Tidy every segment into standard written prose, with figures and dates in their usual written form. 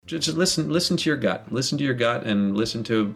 just listen to your gut. Listen to your gut and listen to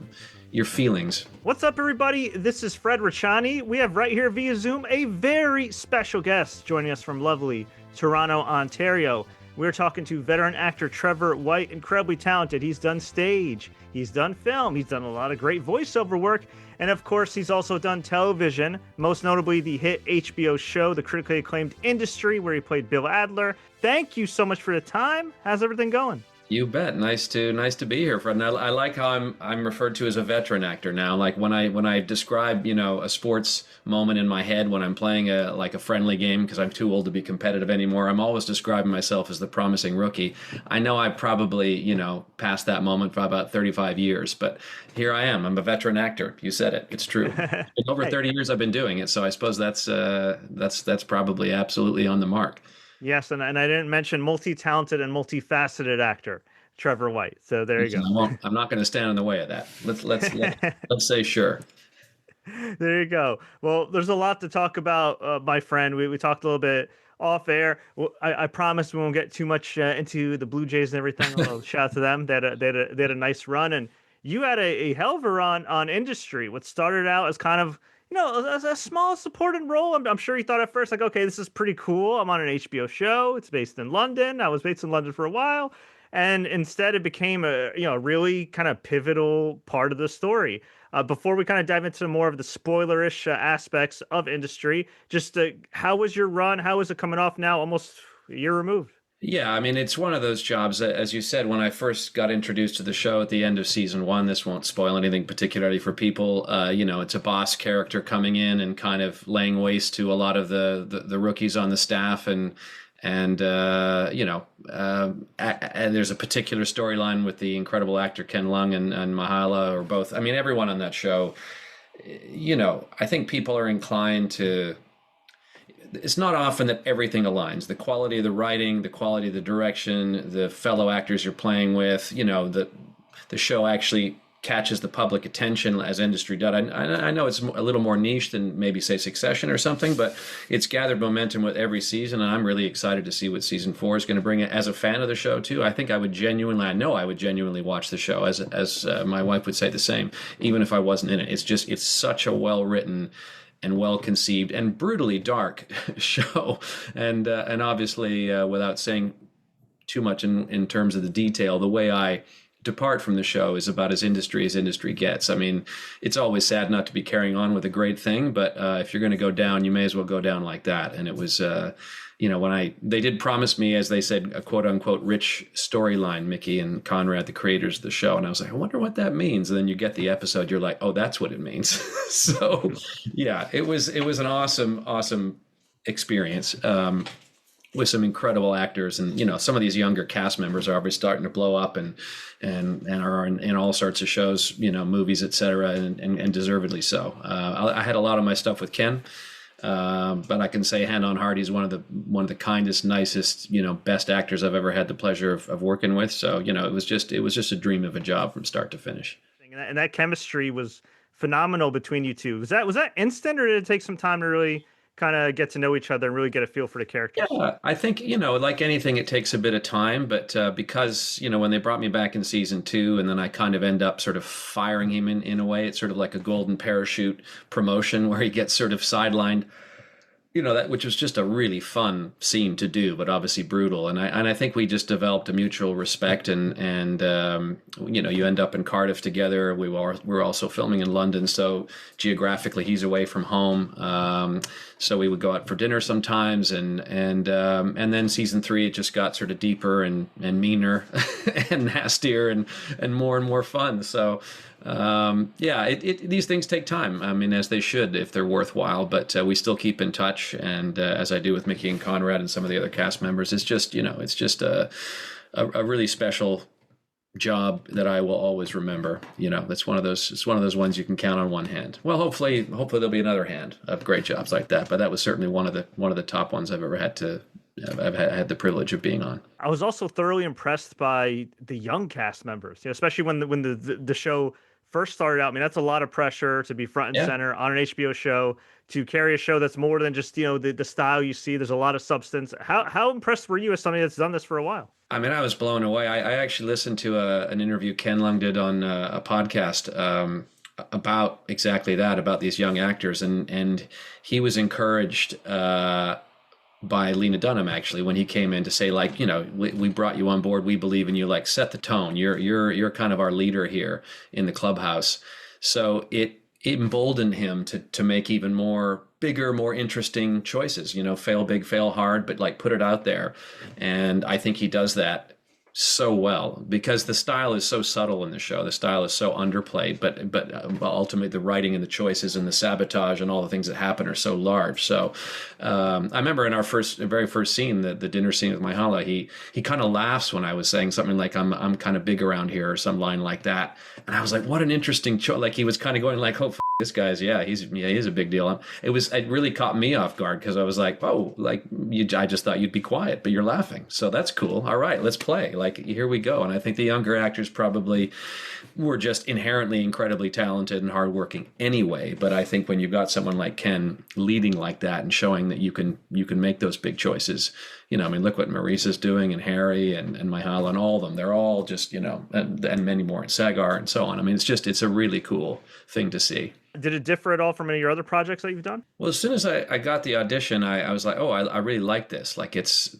your feelings. What's up, everybody? This is Fred Rachani. We have right here via Zoom a very special guest joining us from lovely Toronto, Ontario. We're talking to veteran actor Trevor White, incredibly talented. He's done stage, he's done film, he's done a lot of great voiceover work, and of course, he's also done television, most notably the hit HBO show, the critically acclaimed Industry, where he played Bill Adler. Thank you so much for the time. How's everything going? You bet. Nice to be here, Fred. And I like how I'm referred to as a veteran actor now. Like when I describe a sports moment in my head when I'm playing a friendly game because I'm too old to be competitive anymore, I'm always describing myself as the promising rookie. I know I probably passed that moment by about 35 years, but here I am. I'm a veteran actor. You said it. It's true. In over 30 years I've been doing it, so I suppose that's probably absolutely on the mark. Yes, and I didn't mention multi-talented and multifaceted actor Trevor White. So there you go. I'm not going to stand in the way of that. Let's say sure. There you go. Well, there's a lot to talk about, my friend. We talked a little bit off air. Well, I promise we won't get too much into the Blue Jays and everything. Well, shout out to them. They had a nice run, and you had a hell of a run on Industry. What started out as kind of a small supporting role. I'm sure you thought at first, like, okay, this is pretty cool. I'm on an HBO show. It's based in London. I was based in London for a while. And instead, it became a really kind of pivotal part of the story. Before we kind of dive into more of the spoilerish aspects of Industry, just how was your run? How is it coming off now, almost a year removed? Yeah, I mean, it's one of those jobs that, as you said, when I first got introduced to the show at the end of season one, this won't spoil anything particularly for people. It's a boss character coming in and kind of laying waste to a lot of the rookies on the staff, and there's a particular storyline with the incredible actor Ken Leung and Mahala, or both. I mean, everyone on that show. I think people are inclined to. It's not often that everything aligns. The quality of the writing, the quality of the direction, the fellow actors you're playing with, the show actually catches the public attention as Industry does. I know it's a little more niche than maybe, say, Succession or something, but it's gathered momentum with every season, and I'm really excited to see what season 4 is going to bring. As a fan of the show, too, I know I would genuinely watch the show, as my wife would say the same, even if I wasn't in it. It's such a well-written and well-conceived and brutally dark show. And obviously, without saying too much in terms of the detail, the way I depart from the show is about as industry gets. I mean, it's always sad not to be carrying on with a great thing, but if you're going to go down, you may as well go down like that. And it was, they did promise me, as they said, a quote unquote rich storyline, Mickey and Conrad, the creators of the show. And I was like, I wonder what that means. And then you get the episode, you're like, oh, that's what it means. So yeah, it was an awesome experience. With some incredible actors, and some of these younger cast members are already starting to blow up and are in all sorts of shows, movies, etc., and deservedly so. I had a lot of my stuff with Ken, but I can say hand on heart, he's one of the kindest, nicest, best actors I've ever had the pleasure of working with. So it was just a dream of a job from start to finish. And that chemistry was phenomenal between you two. Was that instant, or did it take some time to really kind of get to know each other and really get a feel for the characters? Yeah, I think, like anything, it takes a bit of time, but because, when they brought me back in season 2 and then I kind of end up sort of firing him in a way, it's sort of like a golden parachute promotion where he gets sort of sidelined, that, which was just a really fun scene to do, but obviously brutal. And I think we just developed a mutual respect, and you end up in Cardiff together. We're also filming in London, so geographically he's away from home. So we would go out for dinner sometimes, and then season 3 it just got sort of deeper and meaner and nastier and more fun. So. These things take time. I mean, as they should if they're worthwhile. But we still keep in touch, and as I do with Mickey and Conrad and some of the other cast members, it's just a really special job that I will always remember. It's one of those ones you can count on one hand. Well, hopefully there'll be another hand of great jobs like that. But that was certainly one of the top ones I've ever had had the privilege of being on. I was also thoroughly impressed by the young cast members, especially when the show first started out, I mean, that's a lot of pressure to be front and Yeah. center on an HBO show, to carry a show that's more than just, the style you see. There's a lot of substance. How impressed were you as somebody that's done this for a while? I mean, I was blown away. I actually listened to an interview Ken Leung did on a podcast about exactly that, about these young actors, and he was encouraged by Lena Dunham actually when he came in to say, like, we brought you on board, we believe in you, like, set the tone. You're kind of our leader here in the clubhouse. So it emboldened him to make even more bigger, more interesting choices. Fail big, fail hard, but like put it out there. And I think he does that so well because the style is so subtle in the show. The style is so underplayed, but ultimately the writing and the choices and the sabotage and all the things that happen are so large. So I remember in our very first scene, the dinner scene with Myhala, he kind of laughs when I was saying something like I'm kind of big around here or some line like that, and I was like, what an interesting choice. Like he was kind of going like, oh, this guy's he's a big deal. It really caught me off guard because I was like, oh, like I just thought you'd be quiet, but you're laughing, so that's cool. All right, let's play. Like here we go. And I think the younger actors probably were just inherently incredibly talented and hardworking anyway. But I think when you've got someone like Ken leading like that and showing that you can make those big choices, I mean, look what Marisa's doing and Harry and Myhala and all of them. They're all just, and many more, and Sagar and so on. I mean, it's a really cool thing to see. Did it differ at all from any of your other projects that you've done? Well, as soon as I got the audition, I was like, oh, I really like this. Like it's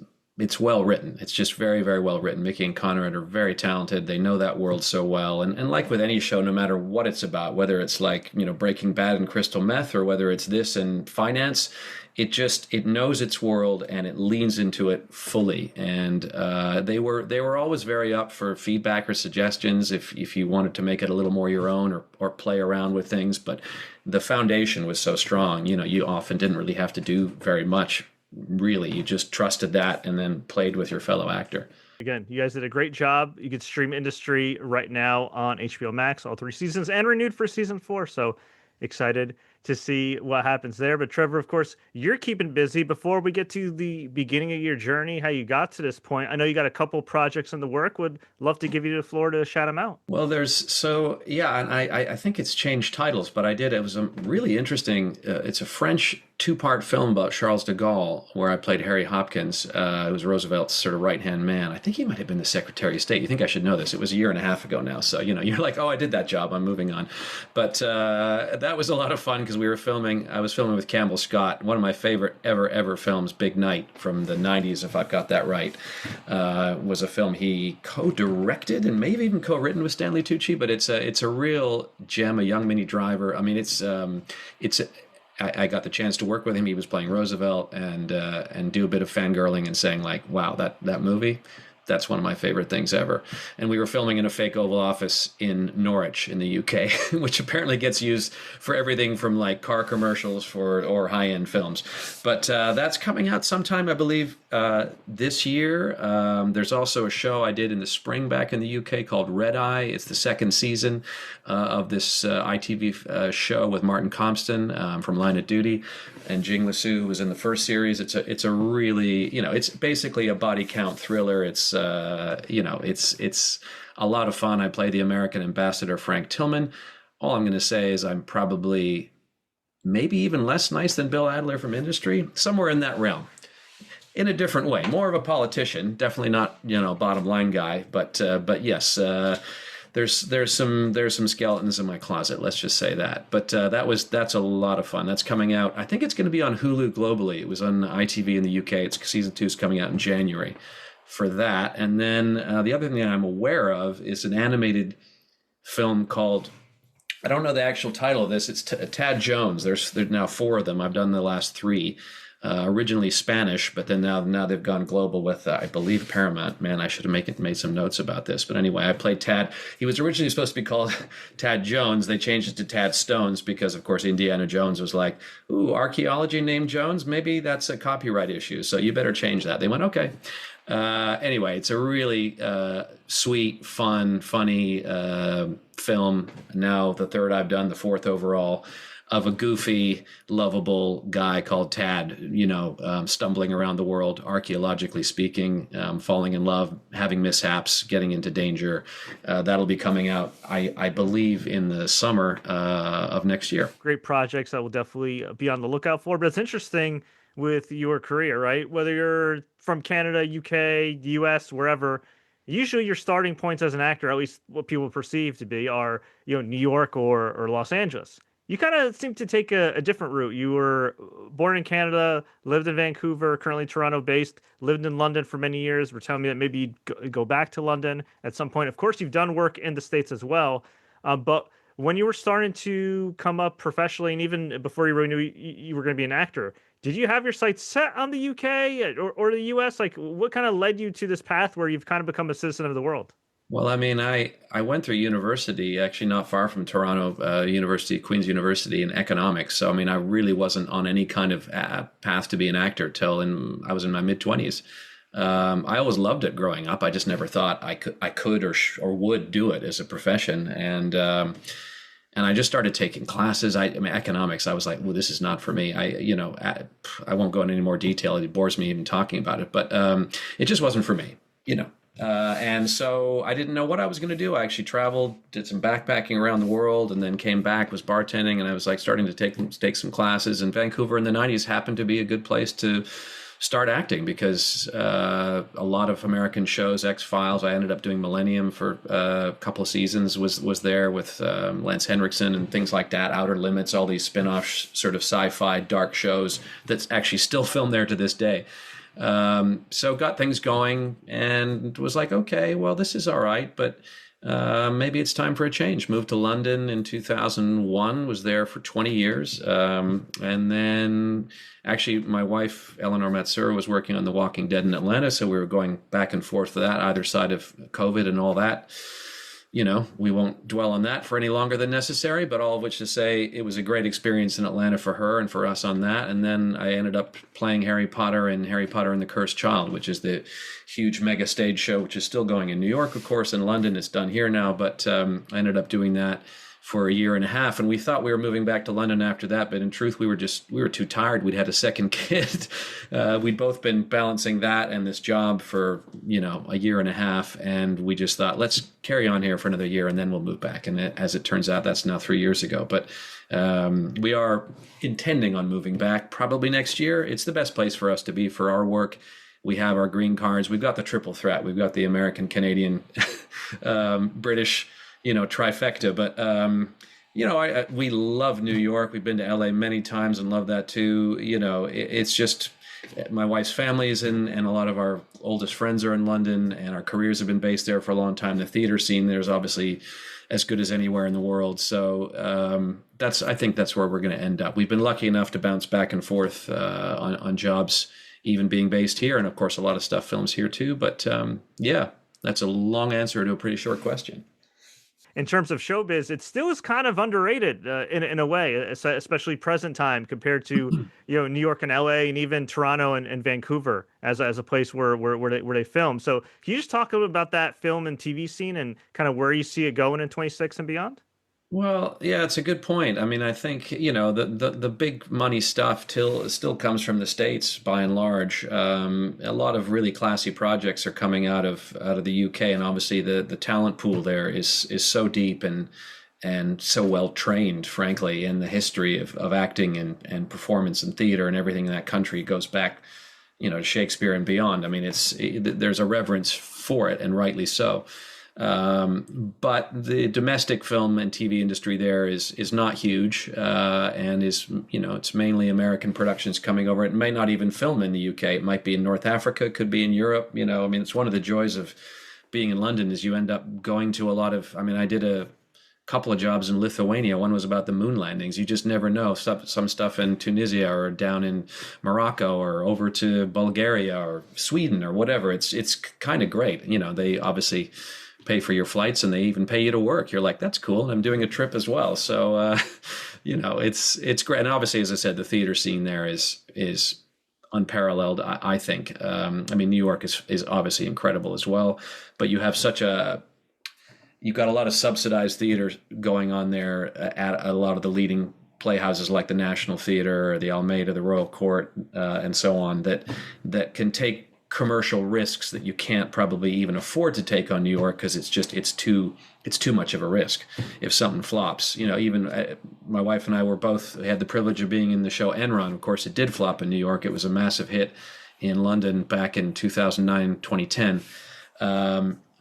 well written. It's just very, very well written. Mickey and Conrad are very talented. They know that world so well. And like with any show, no matter what it's about, whether it's like, Breaking Bad and crystal meth or whether it's this and finance, it knows its world and it leans into it fully. And they were always very up for feedback or suggestions if you wanted to make it a little more your own or play around with things. But the foundation was so strong, you often didn't really have to do very much. Really, you just trusted that and then played with your fellow actor. Again, you guys did a great job. You could stream Industry right now on HBO Max, all 3 seasons, and renewed for season 4. So excited to see what happens there. But Trevor, of course, you're keeping busy. Before we get to the beginning of your journey, how you got to this point, I know you got a couple projects in the work. Would love to give you the floor to shout them out. Well, and I think it's changed titles, but I did. It was a really interesting, it's a French 2-part film about Charles de Gaulle, where I played Harry Hopkins. It was Roosevelt's sort of right-hand man. I think he might have been the Secretary of State. You think I should know this. It was a year and a half ago now. So, you're like, oh, I did that job. I'm moving on. But that was a lot of fun because I was filming with Campbell Scott, one of my favorite ever films, Big Night from the 90s, if I've got that right, was a film he co-directed and maybe even co-written with Stanley Tucci, but it's a real gem, a young Minnie Driver. I mean, I got the chance to work with him. He was playing Roosevelt and do a bit of fangirling and saying like, wow, that movie, that's one of my favorite things ever. And we were filming in a fake Oval Office in Norwich in the UK, which apparently gets used for everything from like car commercials or high-end films. But that's coming out sometime, I believe, this year. There's also a show I did in the spring back in the UK called Red Eye. It's the second season of this ITV show with Martin Compston from Line of Duty. And Jing Lisu, who was in the first series. It's a really, it's basically a body count thriller. It's it's a lot of fun. I play the American ambassador Frank Tillman. All I'm going to say is I'm probably maybe even less nice than Bill Adler from Industry, somewhere in that realm. In a different way, more of a politician, definitely not bottom line guy, but yes. There's some skeletons in my closet. Let's just say that. But that's a lot of fun. That's coming out. I think it's going to be on Hulu globally. It was on ITV in the UK. It's season 2 is coming out in January for that. And then the other thing that I'm aware of is an animated film called, I don't know the actual title of this. It's Tad Jones. There's now 4 of them. I've done the last 3. Originally Spanish, but then now they've gone global with, I believe, Paramount. Man, I should have made some notes about this. But anyway, I played Tad. He was originally supposed to be called Tad Jones. They changed it to Tad Stones because, of course, Indiana Jones was like, ooh, archaeology named Jones? Maybe that's a copyright issue, so you better change that. They went, okay. Anyway, it's a really sweet, fun, funny film. Now the 3rd I've done, the 4th overall. of a goofy, lovable guy called Tad, stumbling around the world, archaeologically speaking, falling in love, having mishaps, getting into danger. That'll be coming out, I believe, in the summer of next year. Great projects I will definitely be on the lookout for. But it's interesting with your career, right? Whether you're from Canada, UK, the US, wherever, usually your starting points as an actor, at least what people perceive to be, are New York or Los Angeles. You kind of seem to take a different route. You were born in Canada, lived in Vancouver, currently Toronto based, lived in London for many years. We're telling me that maybe you'd go back to London at some point. Of course, you've done work in the States as well. But when you were starting to come up professionally, and even before you really knew you were going to be an actor, did you have your sights set on the UK or the US? Like, what kind of led you to this path where you've kind of become a citizen of the world? Well, I mean, I went through university, actually not far from Toronto, University, Queen's University in economics. So, I mean, I really wasn't on any kind of path to be an actor till I was in my mid-20s. I always loved it growing up. I just never thought I could or would do it as a profession. And I just started taking classes. I mean, economics. I was like, well, this is not for me. I won't go into any more detail. It bores me even talking about it. But it just wasn't for me. And so I didn't know what I was going to do. I actually traveled, did some backpacking around the world, and then came back, was bartending, and I was like starting to take some classes. And Vancouver in the 90s happened to be a good place to start acting because a lot of American shows, X-Files, I ended up doing Millennium for a couple of seasons, was there with Lance Henriksen and things like that, Outer Limits, all these spin-off sort of sci-fi dark shows that's actually still filmed there to this day. So got things going and was like, okay, well, this is all right, but maybe it's time for a change. Moved to London in 2001, was there for 20 years. And then actually my wife, Eleanor Matsuura, was working on The Walking Dead in Atlanta. So we were going back and forth to that, either side of COVID and all that. We won't dwell on that for any longer than necessary, but all of which to say it was a great experience in Atlanta for her and for us on that. And then I ended up playing Harry Potter in Harry Potter and the Cursed Child, which is the huge mega stage show, which is still going in New York, of course, in London. It's done here now, but I ended up doing that for a year and a half. And we thought we were moving back to London after that, but in truth, we were too tired. We'd had a second kid. We'd both been balancing that and this job for, a year and a half. And we just thought, let's carry on here for another year and then we'll move back. And as it turns out, that's now 3 years ago. But we are intending on moving back probably next year. It's the best place for us to be for our work. We have our green cards. We've got the triple threat. We've got the American, Canadian, British, trifecta. But, we love New York. We've been to LA many times and love that too. It's just my wife's family is in, and a lot of our oldest friends are in London, and our careers have been based there for a long time. The theater scene there is obviously as good as anywhere in the world. So I think that's where we're going to end up. We've been lucky enough to bounce back and forth on jobs, even being based here. And of course, a lot of stuff films here too. But yeah, that's a long answer to a pretty short question. In terms of showbiz, it still is kind of underrated in a way, especially present time compared to New York and LA and even Toronto and Vancouver as a place where they film. So can you just talk a little about that film and TV scene and kind of where you see it going in 26 and beyond? Well, yeah, it's a good point. I mean, I think, the big money stuff still comes from the States by and large. A lot of really classy projects are coming out of the UK, and obviously the talent pool there is so deep and so well trained, frankly, in the history of acting and performance and theater and everything in that country goes back, to Shakespeare and beyond. I mean, there's a reverence for it, and rightly so. But the domestic film and TV industry there is not huge, and it's mainly American productions coming over. It may not even film in the UK. It might be in North Africa, could be in Europe. I mean, it's one of the joys of being in London is you end up going to a lot of, I did a couple of jobs in Lithuania. One was about the moon landings. You just never know. Some stuff in Tunisia or down in Morocco or over to Bulgaria or Sweden or whatever. It's kind of great. They obviously pay for your flights and they even pay you to work. You're like, that's cool. And I'm doing a trip as well. So, it's great. And obviously, as I said, the theater scene there is unparalleled, I think. New York is obviously incredible as well, but you have you've got a lot of subsidized theaters going on there at a lot of the leading playhouses like the National Theater or the Almeida, the Royal Court, and so on, that can take commercial risks that you can't probably even afford to take on New York, because it's too much of a risk if something flops. Even my wife and I had the privilege of being in the show Enron. Of course, it did flop in New York. It was a massive hit in London back in 2009, 2010.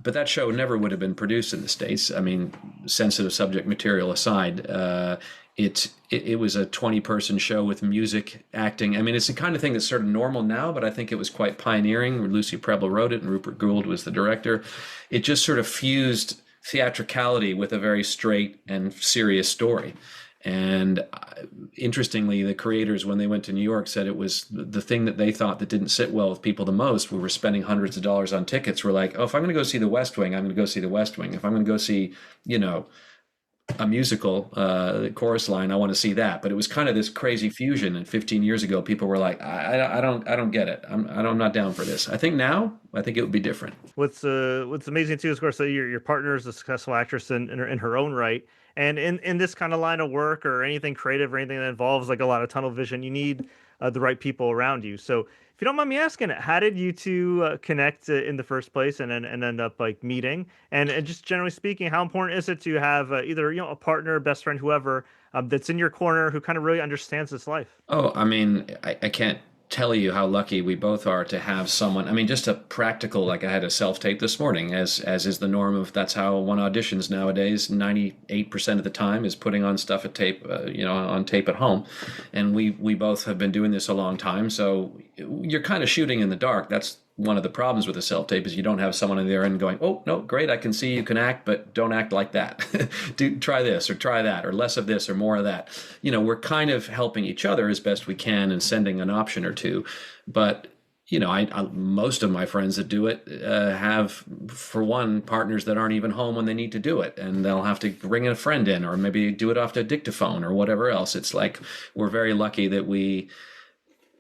But that show never would have been produced in the States. I mean, sensitive subject material aside, it was a 20-person show with music, acting. I mean, it's the kind of thing that's sort of normal now, but I think it was quite pioneering. Lucy Prebble wrote it, and Rupert Gould was the director. It just sort of fused theatricality with a very straight and serious story. And interestingly, the creators, when they went to New York, said it was the thing that they thought that didn't sit well with people the most. We were spending hundreds of dollars on tickets. We're like, oh, if I'm going to go see The West Wing, I'm going to go see The West Wing. If I'm going to go see, a musical, Chorus Line, I want to see that. But it was kind of this crazy fusion. And 15 years ago, people were like, I don't get it. I'm not down for this. I think now, it would be different. What's amazing too is, of course, that your partner is a successful actress in her own right. And in this kind of line of work, or anything creative, or anything that involves like a lot of tunnel vision, you need the right people around you. So if you don't mind me asking, how did you two connect in the first place, and end up like meeting? And just generally speaking, how important is it to have either a partner, best friend, whoever that's in your corner, who kind of really understands this life? Oh, I mean, I can't tell you how lucky we both are to have someone. I mean, just a practical, like I had a self-tape this morning, as is the norm of, that's how one auditions nowadays. 98% of the time is putting on stuff at tape, on tape at home. And we both have been doing this a long time. So you're kind of shooting in the dark. That's one of the problems with a self-tape, is you don't have someone in there and going, oh, no, great, I can see you can act, but don't act like that. Try this or try that, or less of this or more of that. We're kind of helping each other as best we can and sending an option or two. But, most of my friends that do it have, for one, partners that aren't even home when they need to do it. And they'll have to bring a friend in, or maybe do it off the dictaphone or whatever else. It's like, we're very lucky that we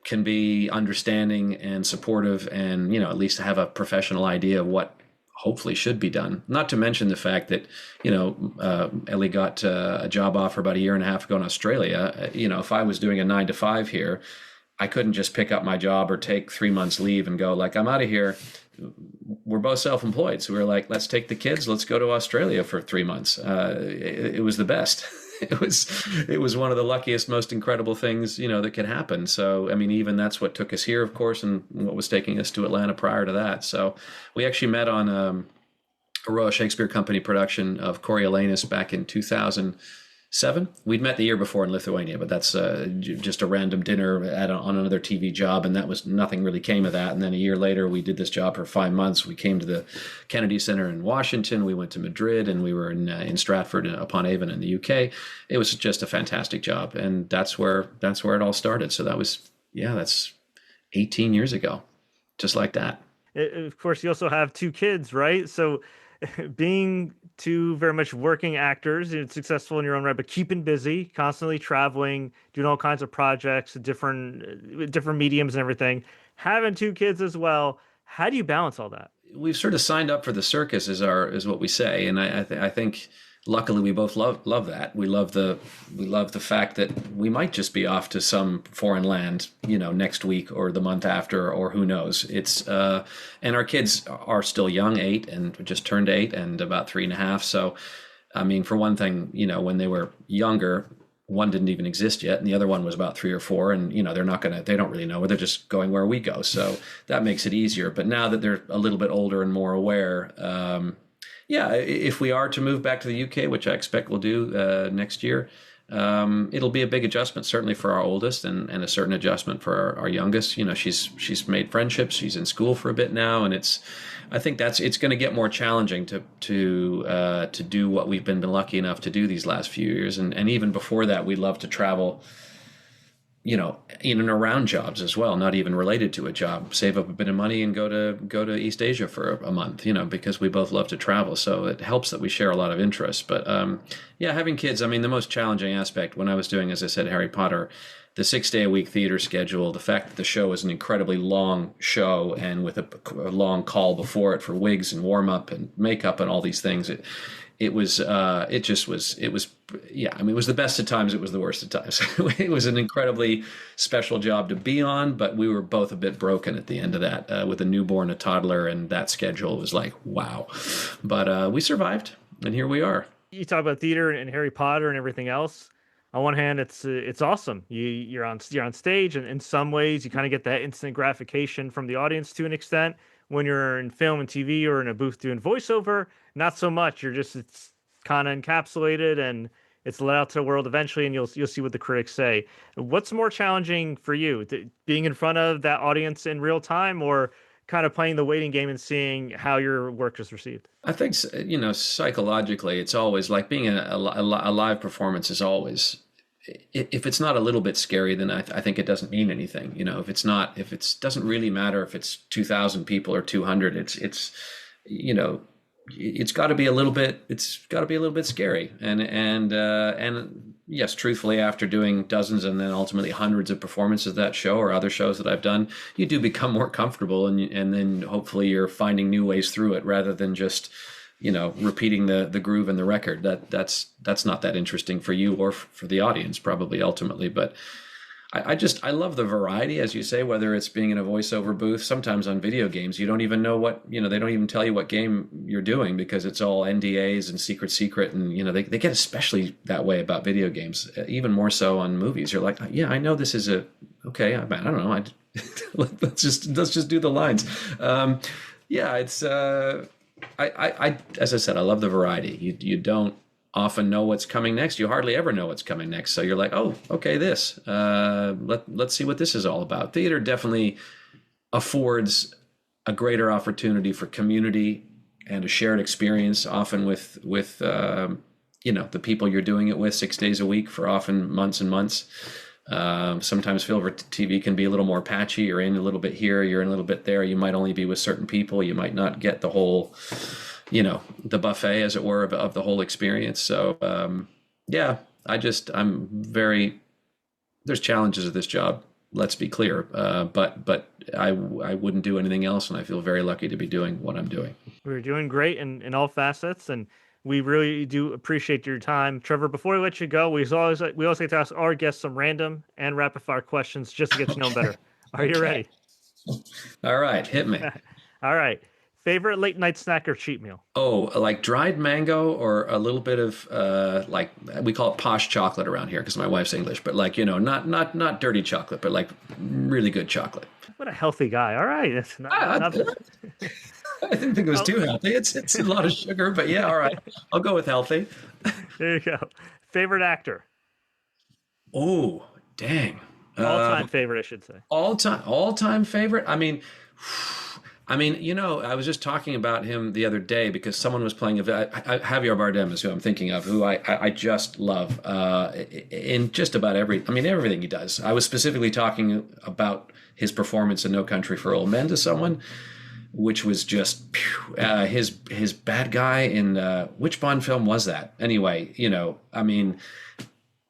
can be understanding and supportive, and at least have a professional idea of what hopefully should be done. Not to mention the fact that Ellie got a job offer about a year and a half ago in Australia. If I was doing a 9 to 5 here, I couldn't just pick up my job or take 3 months leave and go like, I'm out of here. We're both self-employed, so we were like, let's take the kids, let's go to Australia for 3 months. It was the best. It was one of the luckiest, most incredible things, that could happen. So, I mean, even that's what took us here, of course, and what was taking us to Atlanta prior to that. So we actually met on a Royal Shakespeare Company production of Coriolanus back in 2007. We'd met the year before in Lithuania, but that's just a random dinner on another TV job, and that was nothing really came of that. And then a year later, we did this job for 5 months. We came to the Kennedy Center in Washington. We went to Madrid, and we were in Stratford upon Avon in the UK. It was just a fantastic job, and that's where it all started. So that's 18 years ago, just like that. Of course, you also have 2 kids, right? So being 2 very much working actors, successful in your own right, but keeping busy, constantly traveling, doing all kinds of projects, different mediums and everything, having 2 kids as well. How do you balance all that? We've sort of signed up for the circus, is what we say, and I think luckily we both love that. We love the fact that we might just be off to some foreign land, next week or the month after, or who knows. It's and our kids are still young, 8 and just turned 8 and about 3.5. So, I mean, for one thing, when they were younger, one didn't even exist yet, and the other one was about 3 or 4, and they don't really know where, they're just going where we go. So that makes it easier. But now that they're a little bit older and more aware, if we are to move back to the UK, which I expect we'll do next year, it'll be a big adjustment, certainly for our oldest, and a certain adjustment for our youngest. She's made friendships. She's in school for a bit now, and I think it's going to get more challenging to do what we've been lucky enough to do these last few years, and even before that, we love to travel. In and around jobs as well, not even related to a job, save up a bit of money and go to East Asia for a month, because we both love to travel. So it helps that we share a lot of interests. But having kids, I mean, the most challenging aspect when I was doing, as I said, Harry Potter, the 6 day a week theater schedule, the fact that the show was an incredibly long show and with a long call before it for wigs and warm up and makeup and all these things, it was yeah, I mean, it was the best of times, it was the worst of times. It was an incredibly special job to be on, but we were both a bit broken at the end of that, with a newborn, a toddler, and that schedule was like, wow. But we survived, and here we are. You talk about theater and Harry Potter and everything else. On one hand, it's awesome. You're on stage, and in some ways, you kind of get that instant gratification from the audience to an extent. When you're in film and TV or in a booth doing voiceover, not so much. It's kind of encapsulated and it's let out to the world eventually, and you'll see what the critics say. What's more challenging for you, being in front of that audience in real time, or kind of playing the waiting game and seeing how your work is received? I think, psychologically, it's always like being a live performance is always, if it's not a little bit scary, then I think it doesn't mean anything. If it doesn't really matter if it's 2,000 people or 200, it's got to be a little bit scary. And yes, truthfully, after doing dozens and then ultimately hundreds of performances of that show or other shows that I've done, you do become more comfortable, and then hopefully you're finding new ways through it rather than just, repeating the groove in the record. That's not that interesting for you or for the audience, probably ultimately. But I love the variety, as you say, whether it's being in a voiceover booth. Sometimes on video games, you don't even know they don't even tell you what game you're doing because it's all NDAs and secret. And, they get especially that way about video games, even more so on movies. You're like, yeah, I know this is okay. I don't know. Let's just do the lines. Yeah, it's, I as I said, I love the variety. You don't often know what's coming next. You hardly ever know what's coming next. So you're like, oh, okay, this. Let's see what this is all about. Theater definitely affords a greater opportunity for community and a shared experience, often with the people you're doing it with 6 days a week for often months and months. Sometimes film or TV can be a little more patchy. You're in a little bit here, you're in a little bit there. You might only be with certain people. You might not get the whole, the buffet, as it were, of the whole experience. So, yeah, there's challenges of this job. Let's be clear. But I wouldn't do anything else. And I feel very lucky to be doing what I'm doing. We're doing great in all facets, and we really do appreciate your time. Trevor, before we let you go, we always like to ask our guests some random and rapid fire questions just to get to know them better. Are you ready? All right, hit me. All right. Favorite late night snack or cheat meal? Oh, like dried mango or a little bit of like we call it posh chocolate around here because my wife's English, but like, not dirty chocolate, but like really good chocolate. What a healthy guy. All right. That's not I didn't think it was too healthy. It's a lot of sugar, but yeah, all right. I'll go with healthy. There you go. Favorite actor? Oh, dang. All-time favorite, I should say. All-time favorite? I mean, I was just talking about him the other day because someone was playing Javier Bardem is who I'm thinking of, who I just love in just about everything he does. I was specifically talking about his performance in No Country for Old Men to someone, which was just his bad guy in which Bond film was that? Anyway,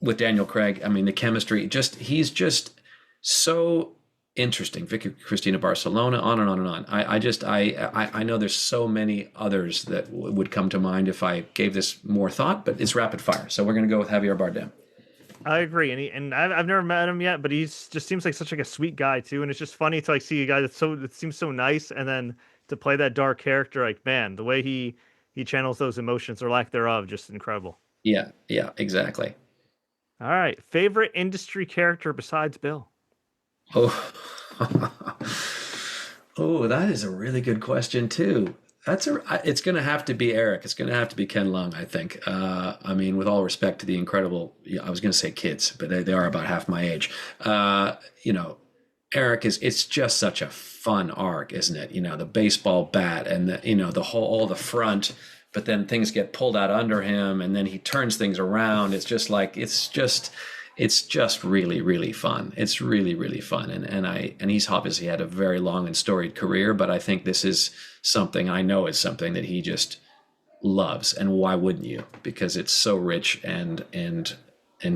with Daniel Craig, the chemistry, he's just so interesting. Vicky Cristina Barcelona, on and on and on. I know there's so many others that would come to mind if I gave this more thought, but it's rapid fire. So we're going to go with Javier Bardem. I agree, and I've never met him yet, but he's just seems like such a sweet guy too, and it's just funny to see a guy that seems so nice, and then to play that dark character, like, man, the way he channels those emotions or lack thereof, just incredible. Yeah, exactly. All right, favorite industry character besides Bill? Oh, that is a really good question too. It's going to have to be Eric. It's going to have to be Ken Leung, I think. With all respect to the incredible, I was going to say kids, but they are about half my age. Eric it's just such a fun arc, isn't it? The baseball bat and all the front, but then things get pulled out under him and then he turns things around. It's just really, really fun. It's really, really fun. And he's obviously had a very long and storied career, but I think this is something, I know it's something that he just loves. And why wouldn't you? Because it's so rich and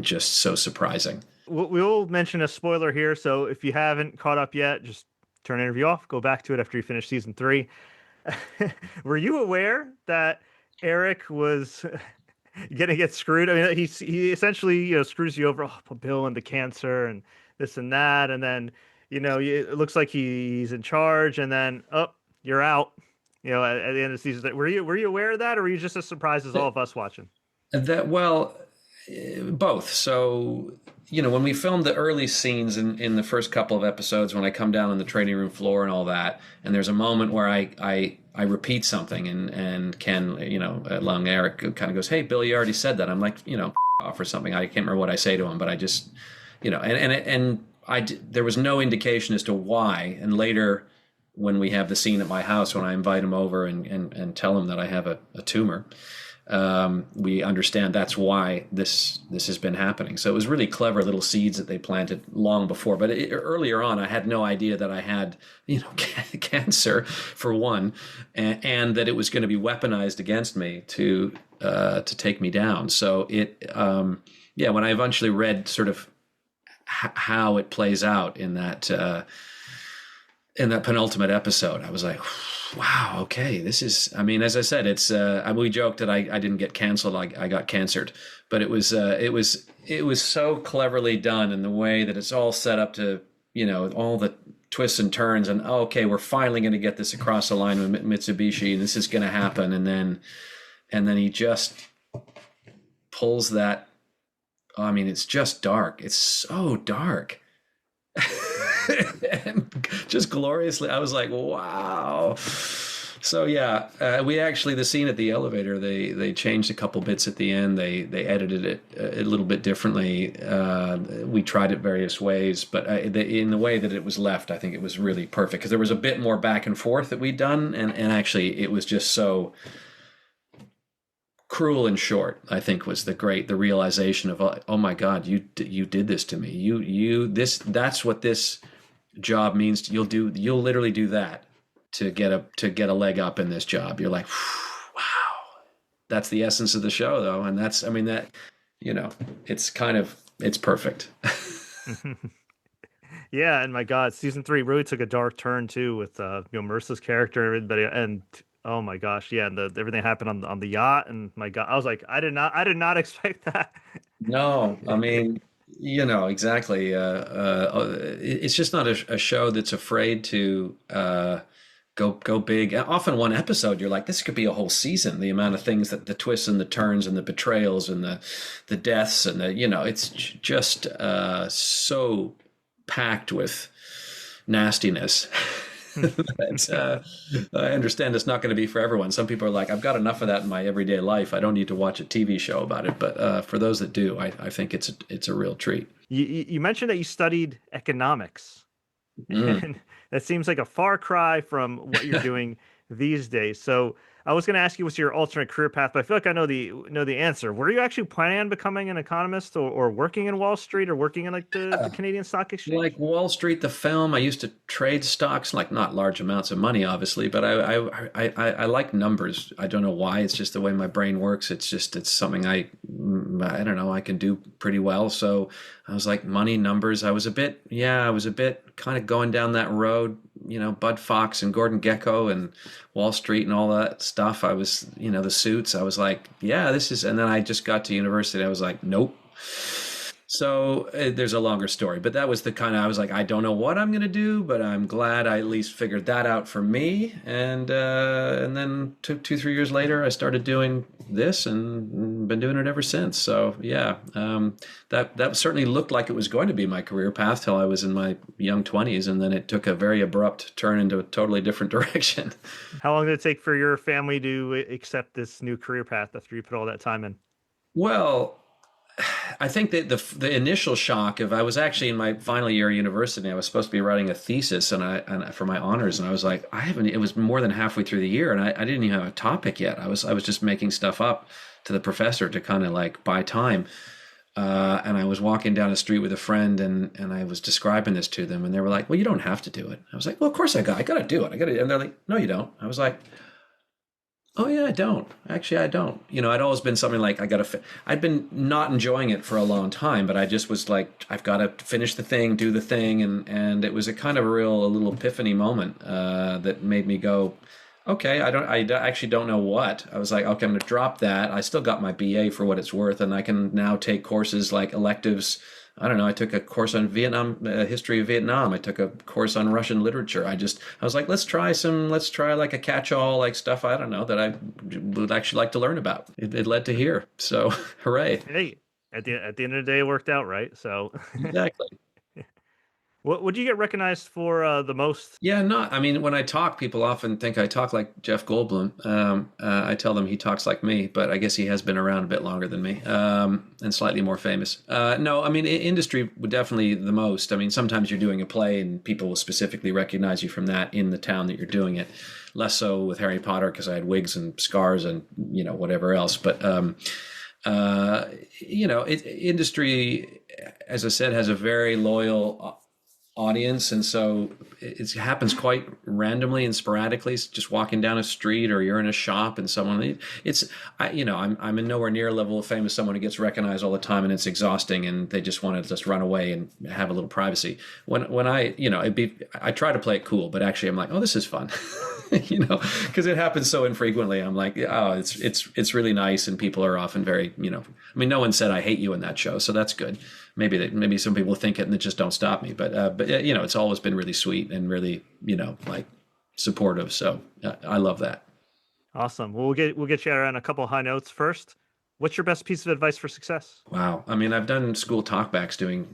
just so surprising. We'll mention a spoiler here, so if you haven't caught up yet, just turn interview off, go back to it after you finish season 3. Were you aware that Eric was gonna get screwed? I mean, he essentially screws you over. Oh, put Bill into cancer and this and that, and then it looks like he's in charge, and then you're out. At the end of the season, were you aware of that, or were you just as surprised as all of us watching? That well, both. So, when we filmed the early scenes in the first couple of episodes, when I come down on the training room floor and all that, and there's a moment where I repeat something, and Ken, Leung, Eric kind of goes, "Hey, Bill, you already said that." I'm like, off or something. I can't remember what I say to him, but I just, there was no indication as to why. And later, when we have the scene at my house, when I invite him over and tell him that I have a tumor, we understand that's why this has been happening. So it was really clever little seeds that they planted long before. But earlier on, I had no idea that I had, cancer, for one, and that it was going to be weaponized against me to take me down. So when I eventually read sort of how it plays out in that penultimate episode, I was like, wow, okay, this is, I mean, as I said, it's, we joked that I didn't get canceled, I got cancered, but it was so cleverly done in the way that it's all set up to, all the twists and turns, and okay, we're finally going to get this across the line with Mitsubishi, and this is going to happen. And then he just pulls that, I mean, it's just dark. It's so dark. And just gloriously, I was like, wow. So yeah, we actually, the scene at the elevator, they changed a couple bits at the end. They edited it a little bit differently. We tried it various ways, but in the way that it was left, I think it was really perfect, because there was a bit more back and forth that we'd done, and actually it was just so cruel and short. I think was the realization of, oh my God, you did this to me. That's what this job means. You'll literally do that to get a leg up in this job. You're like, wow. That's the essence of the show, though, and that's, I mean, that, it's perfect. Yeah, and my God, season 3 really took a dark turn too, with Marisa's character and everybody, and oh my gosh, yeah, and everything happened on the yacht, and my God, I was like, I did not expect that. No, I mean, exactly. It's just not a show that's afraid to go big. Often one episode, you're like, this could be a whole season. The amount of things, that the twists and the turns and the betrayals and the deaths and it's just so packed with nastiness. I understand it's not going to be for everyone. Some people are like, I've got enough of that in my everyday life. I don't need to watch a TV show about it. But for those that do, I think it's a real treat. You mentioned that you studied economics, Mm. and that seems like a far cry from what you're doing these days. So I was going to ask you what's your alternate career path, but I feel like I know the answer. Were you actually planning on becoming an economist, or working in Wall Street, or working in like the Canadian Stock Exchange? Like Wall Street, the film, I used to trade stocks, like not large amounts of money, obviously, but I like numbers. I don't know why. It's just the way my brain works. It's something I don't know, I can do pretty well. So I was like, money, numbers. I was a bit kind of going down that road, Bud Fox and Gordon Gekko and Wall Street and all that stuff. I was, the suits. I was like, yeah, this is, and then I just got to university. I was like, nope. So there's a longer story, but that was the kind of, I was like, I don't know what I'm going to do, but I'm glad I at least figured that out for me. And then 2-3 years later, I started doing this and been doing it ever since. So yeah, that certainly looked like it was going to be my career path till I was in my young 20s. And then it took a very abrupt turn into a totally different direction. How long did it take for your family to accept this new career path after you put all that time in? Well, I think that the initial shock of, I was actually in my final year of university. I was supposed to be writing a thesis and for my honors, and I was like, it was more than halfway through the year, and I didn't even have a topic yet. I was just making stuff up to the professor to kind of like buy time. And I was walking down the street with a friend, and I was describing this to them, and they were like, "Well, you don't have to do it." I was like, "Well, of course I got to do it. I got to." And they're like, "No, you don't." I was like, Oh yeah, I don't. Actually, I don't. I'd always been something like I got to. I'd been not enjoying it for a long time, but I just was like, I've got to finish the thing, do the thing, and it was a kind of a little epiphany moment that made me go, okay, actually don't know what. I was like, okay, I'm going to drop that. I still got my BA for what it's worth, and I can now take courses like electives. I don't know. I took a course on Vietnam, history of Vietnam. I took a course on Russian literature. I was like, let's try like a catch-all, like stuff I don't know that I would actually like to learn about. It led to here. So, hooray. Hey, at the end of the day, it worked out, right? So, Exactly. what would you get recognized for the most? Yeah, not. I mean, when I talk, people often think I talk like Jeff Goldblum. I tell them he talks like me, but I guess he has been around a bit longer than me, and slightly more famous. No, I mean, industry would definitely the most. I mean, sometimes you're doing a play and people will specifically recognize you from that in the town that you're doing it. Less so with Harry Potter because I had wigs and scars and whatever else. But industry, as I said, has a very loyal audience, and so it happens quite randomly and sporadically. It's just walking down a street, or you're in a shop, and someone. I'm in nowhere near a level of fame as someone who gets recognized all the time, and it's exhausting, and they just want to just run away and have a little privacy. When I try to play it cool, but actually I'm like, oh, this is fun. Because it happens so infrequently. I'm like, oh, it's really nice, and people are often very, I mean, no one said I hate you in that show, so that's good. Maybe some people think it and it just don't stop me, but it's always been really sweet and really like supportive. So I love that. Awesome. Well, we'll get you on a couple of high notes first. What's your best piece of advice for success? Wow. I mean, I've done school talkbacks doing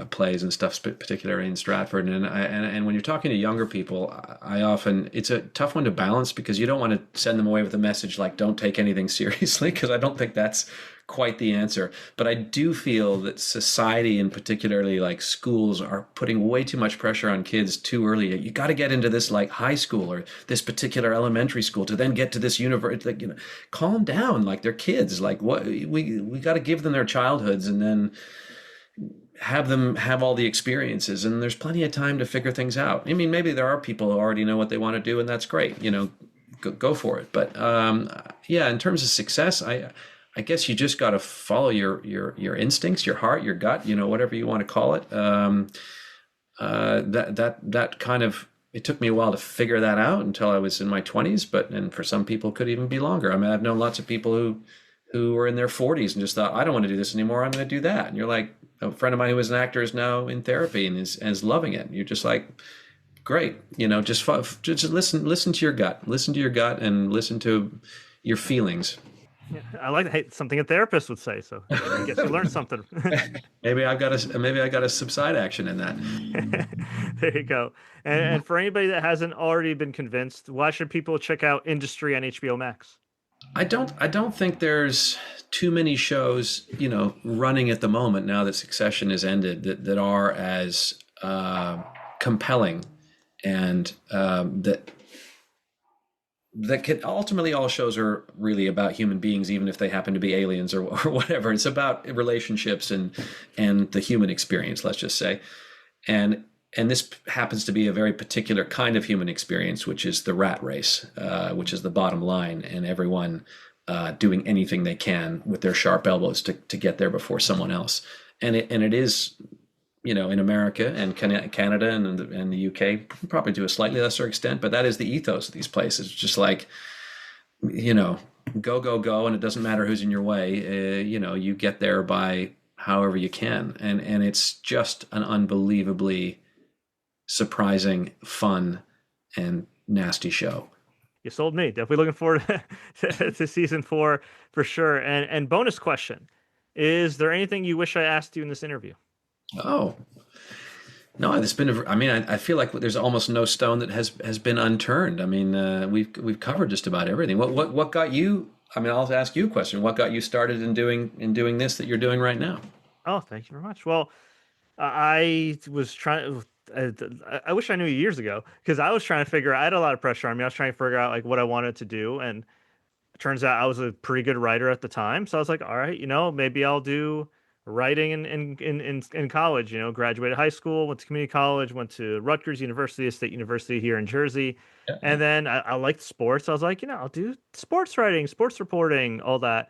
plays and stuff, particularly in Stratford. And when you're talking to younger people, I often it's a tough one to balance because you don't want to send them away with a message like "don't take anything seriously" because I don't think that's quite the answer. But I do feel that society, and particularly like schools, are putting way too much pressure on kids too early. You got to get into this like high school or this particular elementary school to then get to this university. Like, calm down. Like, they're kids. Like, what we got to give them their childhoods and then have them have all the experiences, and there's plenty of time to figure things out. I mean, maybe there are people who already know what they want to do, and that's great. Go for it. But yeah, in terms of success, I guess you just got to follow your instincts, your heart, your gut, whatever you want to call it. That kind of, it took me a while to figure that out until I was in my 20s, and for some people it could even be longer. I mean, I've known lots of people who were in their 40s and just thought, I don't want to do this anymore, I'm going to do that. And you're like, a friend of mine who was an actor is now in therapy and is loving it. And you're just like, great, just listen to your gut, and listen to your feelings. Yeah, I like hey, something a therapist would say. So I guess you learned something. maybe I got a subside action in that. There you go. And for anybody that hasn't already been convinced, why should people check out Industry on HBO Max? I don't think there's too many shows, running at the moment now that Succession has ended that are as compelling and that can ultimately, all shows are really about human beings, even if they happen to be aliens or whatever. It's about relationships and the human experience, let's just say. And this happens to be a very particular kind of human experience, which is the rat race, which is the bottom line, and everyone doing anything they can with their sharp elbows to get there before someone else. And it is, in America and Canada and the UK, probably to a slightly lesser extent, but that is the ethos of these places. Just like, go, and it doesn't matter who's in your way. You get there by however you can, and it's just an unbelievably surprising, fun, and nasty show. You sold me. Definitely looking forward to season 4 for sure. And bonus question: is there anything you wish I asked you in this interview? Oh, no, it's been. I feel like there's almost no stone that has been unturned. I mean, we've covered just about everything. What got you? I mean, I'll ask you a question. What got you started in doing this that you're doing right now? Oh, thank you very much. Well, I was trying. I wish I knew years ago because I was trying to figure. I had a lot of pressure on me. I was trying to figure out like what I wanted to do, and it turns out I was a pretty good writer at the time. So I was like, all right, maybe I'll do writing in college. You know, graduated high school, went to community college, went to Rutgers University, a state university here in Jersey. Yeah, yeah. And then I liked sports. I was like, you know, I'll do sports writing, sports reporting, all that.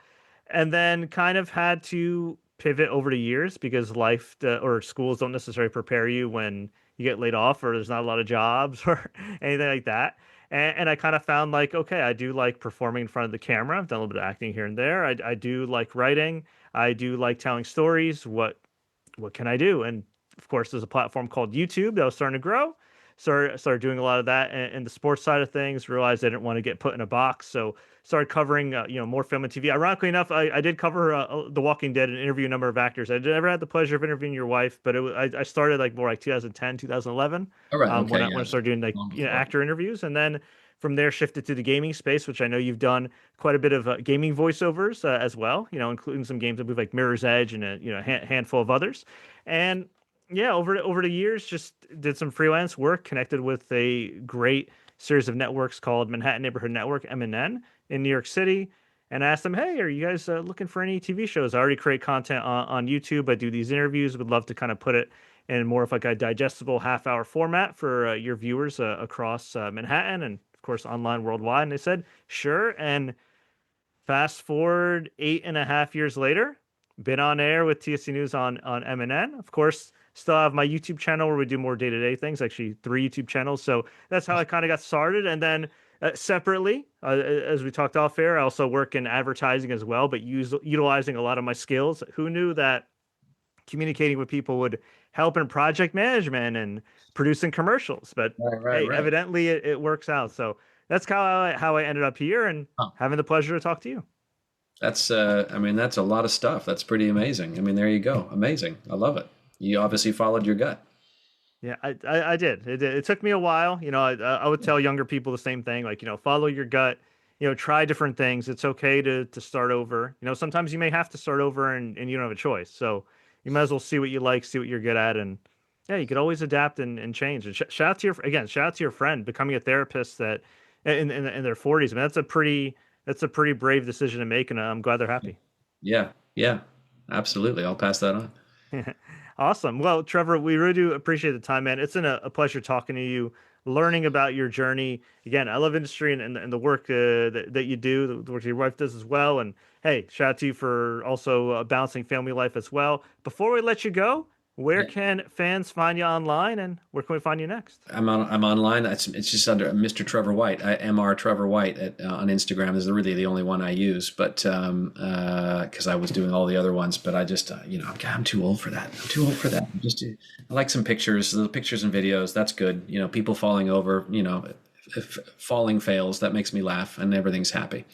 And then kind of had to pivot over the years because life or schools don't necessarily prepare you when you get laid off or there's not a lot of jobs or anything like that. And I kind of found like, okay, I do like performing in front of the camera. I've done a little bit of acting here and there. I do like writing. I do like telling stories. What can I do? And of course, there's a platform called YouTube that was starting to grow. Started doing a lot of that and the sports side of things. Realized I didn't want to get put in a box, so started covering more film and TV. Ironically enough, I did cover The Walking Dead and interview a number of actors. I never had the pleasure of interviewing your wife, but I started like more like 2010, 2011 All right. when Okay. I Yeah. started doing like Long before. actor interviews, and then from there shifted to the gaming space, which I know you've done quite a bit of gaming voiceovers as well. You know, including some games that move like Mirror's Edge and a handful of others, and yeah, over the years, just did some freelance work, connected with a great series of networks called Manhattan Neighborhood Network (MNN) in New York City, and asked them, "Hey, are you guys looking for any TV shows? I already create content on YouTube. I do these interviews. Would love to kind of put it in more of like a digestible half-hour format for your viewers across Manhattan and of course online worldwide." And they said, "Sure." And fast forward 8.5 years later, been on air with TSC News on MNN. Of course, still have my YouTube channel where we do more day-to-day things, actually 3 YouTube channels. So that's how I kind of got started. And then separately, as we talked off air, I also work in advertising as well, but utilizing a lot of my skills. Who knew that communicating with people would help in project management and producing commercials? But Right. Right. hey, Right. evidently it works out. So that's how I ended up here and Huh. having the pleasure to talk to you. That's. I mean, that's a lot of stuff. That's pretty amazing. I mean, there you go. Amazing. I love it. You obviously followed your gut. Yeah, I did. It took me a while. You know, I would tell younger people the same thing, like, follow your gut, try different things. It's okay to start over. You know, sometimes you may have to start over and you don't have a choice. So you might as well see what you like, see what you're good at. And yeah, you could always adapt and change. And shout out to shout out to your friend becoming a therapist that in their 40s. I mean, that's a pretty brave decision to make. And I'm glad they're happy. Yeah. Yeah. Absolutely. I'll pass that on. Awesome. Well, Trevor, we really do appreciate the time, man. It's been a pleasure talking to you, learning about your journey. Again, I love industry and the work that you do, the work your wife does as well. And hey, shout out to you for also balancing family life as well. Before we let you go, where Yeah. can fans find you online and where can we find you next? I'm online. It's just under Mr. Trevor White. MR Trevor White on Instagram is really the only one I use, but because I was doing all the other ones, but I just I'm too old for that. I'm too old for that. I like some pictures, the pictures and videos. That's good. People falling over. If falling fails, that makes me laugh, and everything's happy.